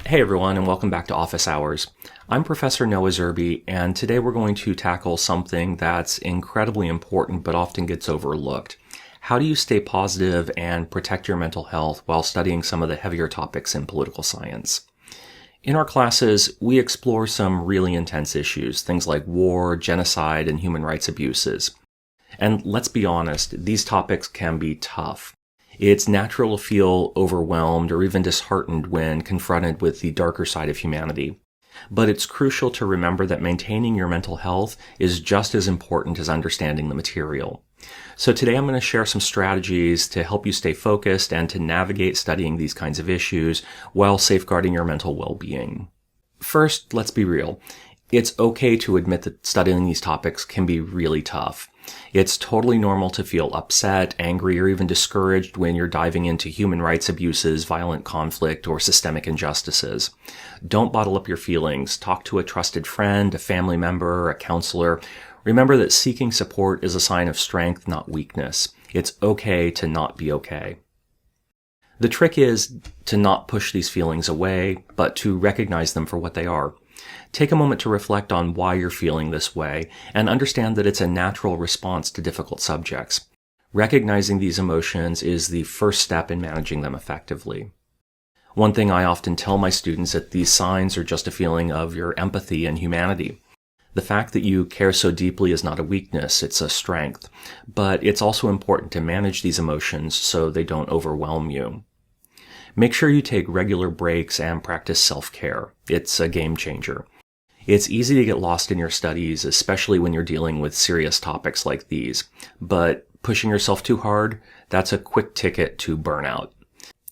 Hey everyone, and welcome back to Office Hours. I'm Professor Noah Zerbe, and today we're going to tackle something that's incredibly important but often gets overlooked. How do you stay positive and protect your mental health while studying some of the heavier topics in political science? In our classes, we explore some really intense issues, things like war, genocide, and human rights abuses. And let's be honest, these topics can be tough. It's natural to feel overwhelmed or even disheartened when confronted with the darker side of humanity. But it's crucial to remember that maintaining your mental health is just as important as understanding the material. So today I'm going to share some strategies to help you stay focused and to navigate studying these kinds of issues while safeguarding your mental well-being. First, let's be real. It's okay to admit that studying these topics can be really tough. It's totally normal to feel upset, angry, or even discouraged when you're diving into human rights abuses, violent conflict, or systemic injustices. Don't bottle up your feelings. Talk to a trusted friend, a family member, a counselor. Remember that seeking support is a sign of strength, not weakness. It's okay to not be okay. The trick is to not push these feelings away, but to recognize them for what they are. Take a moment to reflect on why you're feeling this way and understand that it's a natural response to difficult subjects. Recognizing these emotions is the first step in managing them effectively. One thing I often tell my students is that these signs are just a feeling of your empathy and humanity. The fact that you care so deeply is not a weakness, it's a strength. But it's also important to manage these emotions so they don't overwhelm you. Make sure you take regular breaks and practice self-care. It's a game changer. It's easy to get lost in your studies, especially when you're dealing with serious topics like these. But pushing yourself too hard, that's a quick ticket to burnout.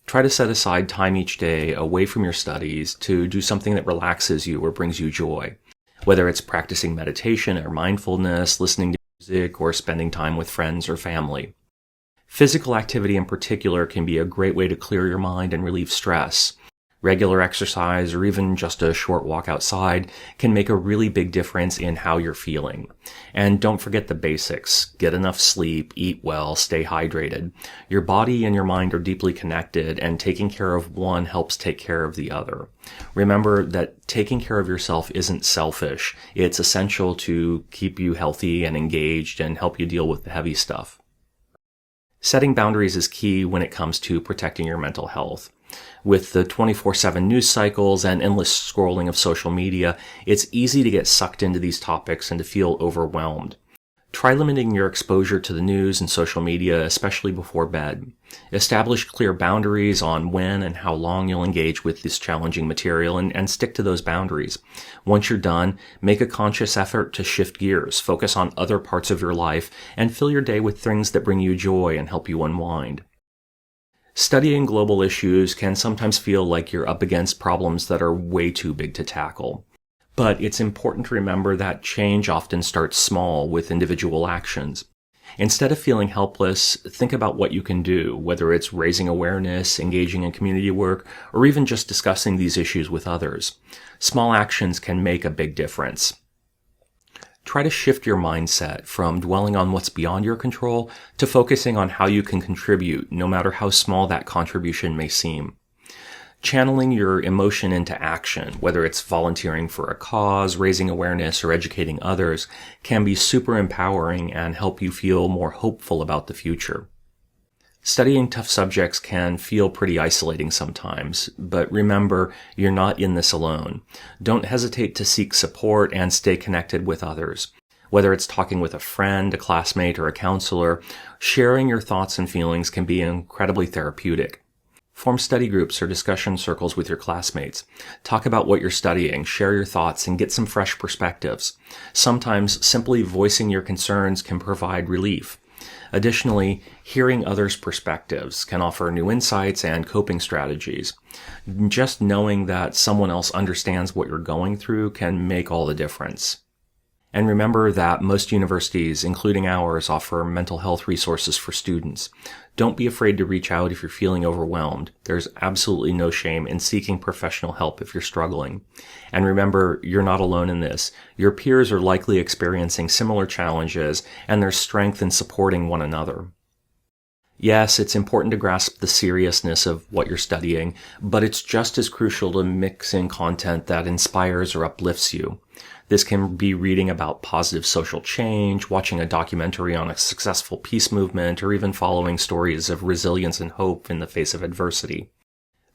Try to set aside time each day away from your studies to do something that relaxes you or brings you joy. Whether it's practicing meditation or mindfulness, listening to music, or spending time with friends or family. Physical activity in particular can be a great way to clear your mind and relieve stress. Regular exercise or even just a short walk outside can make a really big difference in how you're feeling. And don't forget the basics. Get enough sleep, eat well, stay hydrated. Your body and your mind are deeply connected, and taking care of one helps take care of the other. Remember that taking care of yourself isn't selfish. It's essential to keep you healthy and engaged and help you deal with the heavy stuff. Setting boundaries is key when it comes to protecting your mental health. With the 24/7 news cycles and endless scrolling of social media, it's easy to get sucked into these topics and to feel overwhelmed. Try limiting your exposure to the news and social media, especially before bed. Establish clear boundaries on when and how long you'll engage with this challenging material and stick to those boundaries. Once you're done, make a conscious effort to shift gears, focus on other parts of your life, and fill your day with things that bring you joy and help you unwind. Studying global issues can sometimes feel like you're up against problems that are way too big to tackle. But it's important to remember that change often starts small with individual actions. Instead of feeling helpless, think about what you can do, whether it's raising awareness, engaging in community work, or even just discussing these issues with others. Small actions can make a big difference. Try to shift your mindset from dwelling on what's beyond your control to focusing on how you can contribute, no matter how small that contribution may seem. Channeling your emotion into action, whether it's volunteering for a cause, raising awareness, or educating others, can be super empowering and help you feel more hopeful about the future. Studying tough subjects can feel pretty isolating sometimes, but remember, you're not in this alone. Don't hesitate to seek support and stay connected with others. Whether it's talking with a friend, a classmate, or a counselor, sharing your thoughts and feelings can be incredibly therapeutic. Form study groups or discussion circles with your classmates. Talk about what you're studying, share your thoughts, and get some fresh perspectives. Sometimes simply voicing your concerns can provide relief. Additionally, hearing others' perspectives can offer new insights and coping strategies. Just knowing that someone else understands what you're going through can make all the difference. And remember that most universities, including ours, offer mental health resources for students. Don't be afraid to reach out if you're feeling overwhelmed. There's absolutely no shame in seeking professional help if you're struggling. And remember, you're not alone in this. Your peers are likely experiencing similar challenges, and there's strength in supporting one another. Yes, it's important to grasp the seriousness of what you're studying, but it's just as crucial to mix in content that inspires or uplifts you. This can be reading about positive social change, watching a documentary on a successful peace movement, or even following stories of resilience and hope in the face of adversity.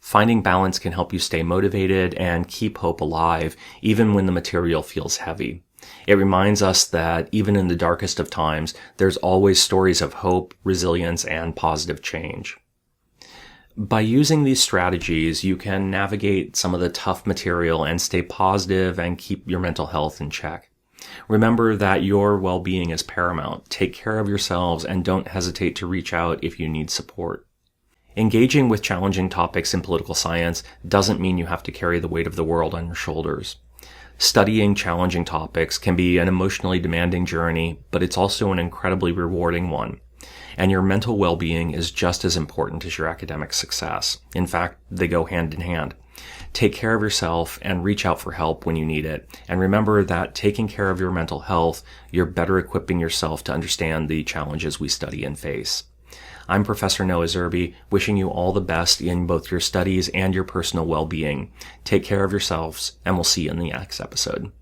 Finding balance can help you stay motivated and keep hope alive, even when the material feels heavy. It reminds us that even in the darkest of times, there's always stories of hope, resilience, and positive change. By using these strategies, you can navigate some of the tough material and stay positive and keep your mental health in check. Remember that your well-being is paramount. Take care of yourselves and don't hesitate to reach out if you need support. Engaging with challenging topics in political science doesn't mean you have to carry the weight of the world on your shoulders. Studying challenging topics can be an emotionally demanding journey, but it's also an incredibly rewarding one. And your mental well-being is just as important as your academic success. In fact, they go hand in hand. Take care of yourself and reach out for help when you need it. And remember that taking care of your mental health, you're better equipping yourself to understand the challenges we study and face. I'm Professor Noah Zerbe, wishing you all the best in both your studies and your personal well-being. Take care of yourselves, and we'll see you in the next episode.